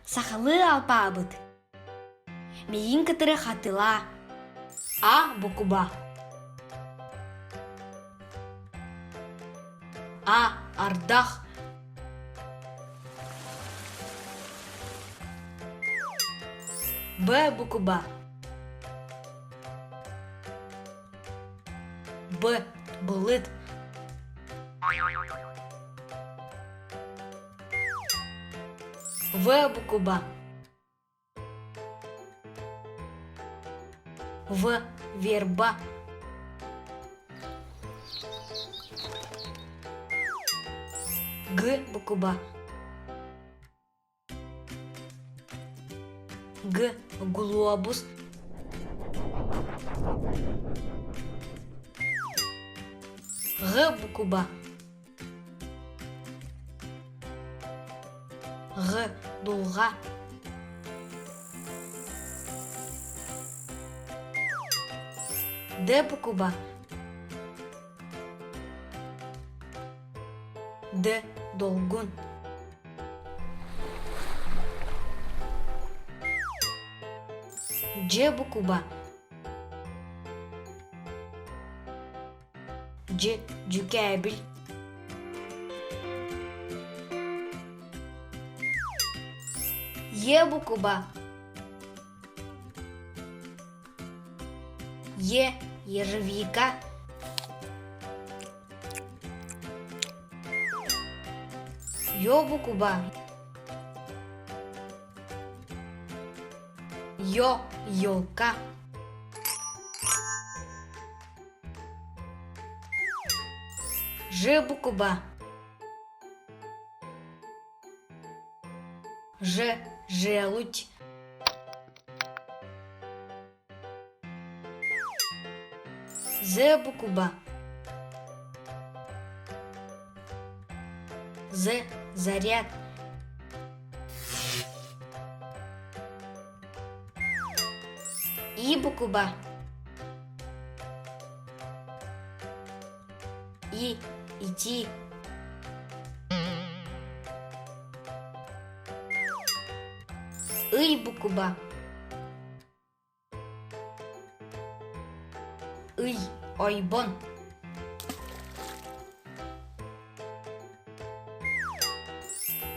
Сахалы алпабыт. Мейін кітірі хатыла. А букуба. А ардах. Б букуба. Б булыт. В букуба. В верба. Г букуба. Г глобус. Г букуба. Г дулга. Д букуба. Д долгун. Дж букуба. Дж джукабель. Е букуба. Е ежевика. Ё букуба. Ё елка. Ж букуба. Ж желудь. З букуба. З заряд. И букуба. И идти. Ый букуба. Ый ойбон.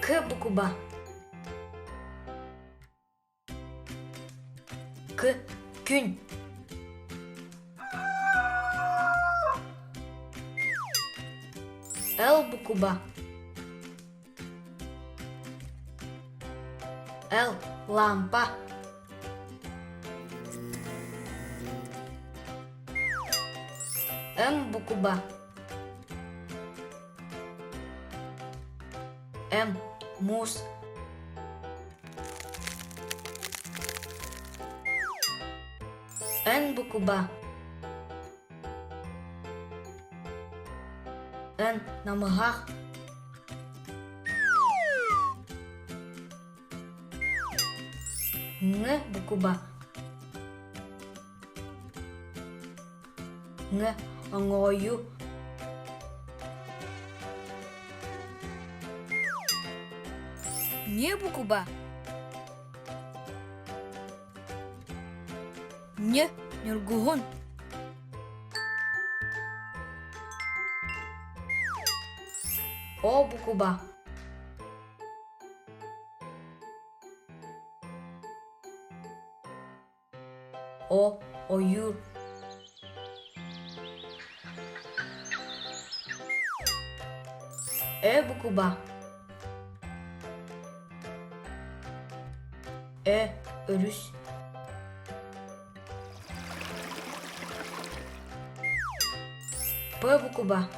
К букуба. К күн. Л букуба. Л лампа. М букуба. М мус. Н букуба. Н на ногах. Н букуба. Н ngою. Не букуба. Не нюргугон. О букуба. О оюр. Букуба. Örüs. П букуба.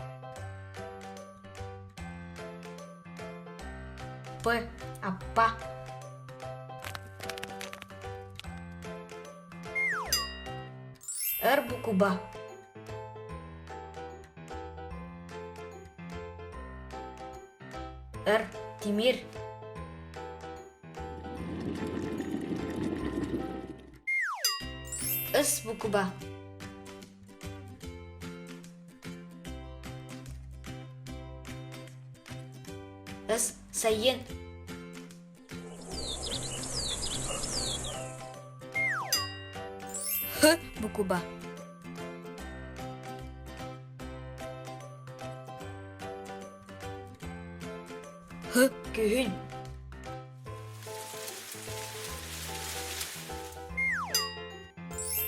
П аппа. Р букуба. Р Тимир. С букуба. С сайын. Х буква. Х күйін.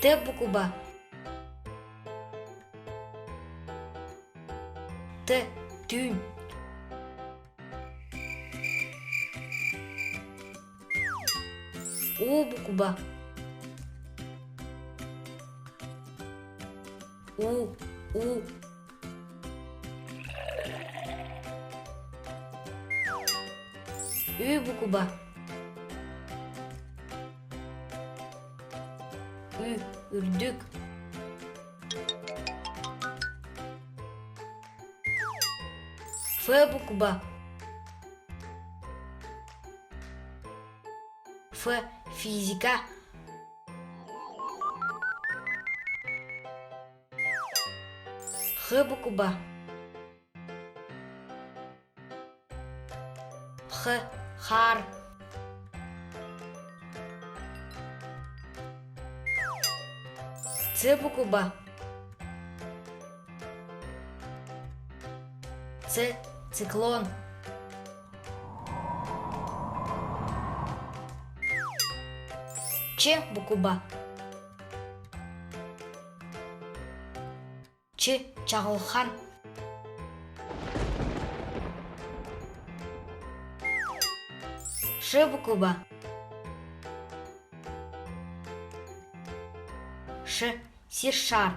Т буква. Т түйін. У буква. У. Ü буква. Үрдік. Ф буква. Ф физика. Х буква. Х хар. Ц буква. Ц циклон. Ч буква. Ч чағылхан. Ш буква. Ш сишар.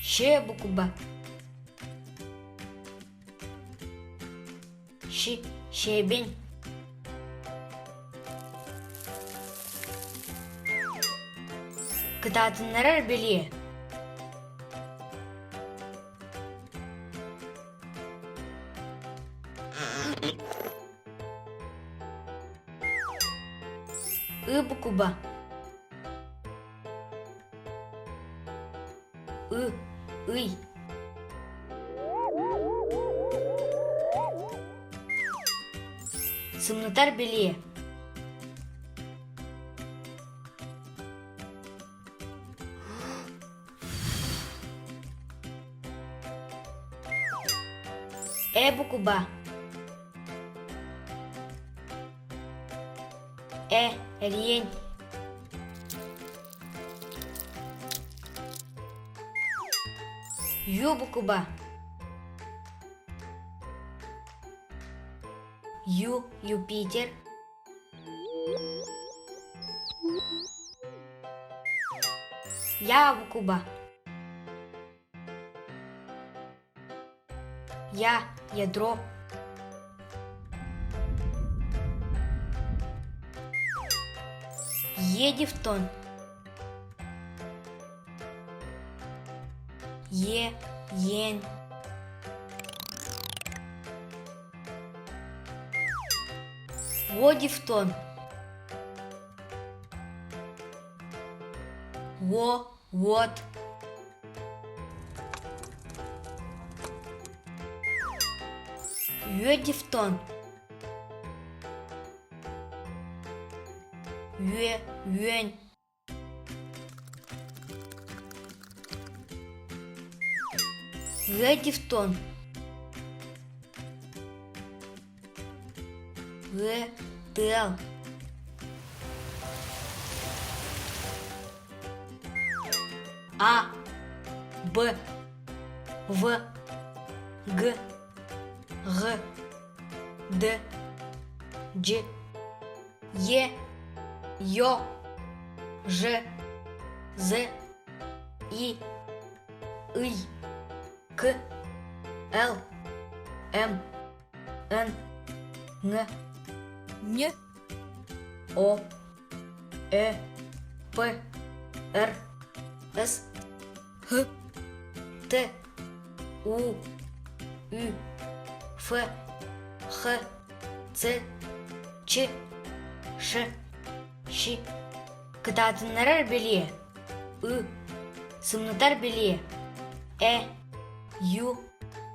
Щ буква. Щ щебень. Кытатыннарар беле. И буква. Ый. Сымнытар беле. Буква. Рень. Ю буква. Юпитер. Я буква. Ядро. Дифтон. Ень. Дифтон. Вот. Дифтон. Юань. Дифтон. Тел. А. Б. В. Г. Г. Д. Дж. Ё. Ж. З. И. К. Л. М. Н. Н. О. П. Р. С. Х. Т. У. Ф. Х. Ц. Ч. Ш. Щ. Кытатыннарар беле. Сымнытар беле. ю,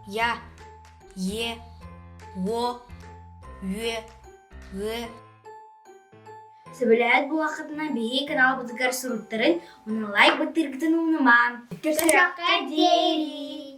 я, е, о, үе, ы. Сөбіләт бұл ақытына бейі канал бұтығар сұруттарын, оны лайк бұттырғытын ұныман. Көрсіраққа дейі!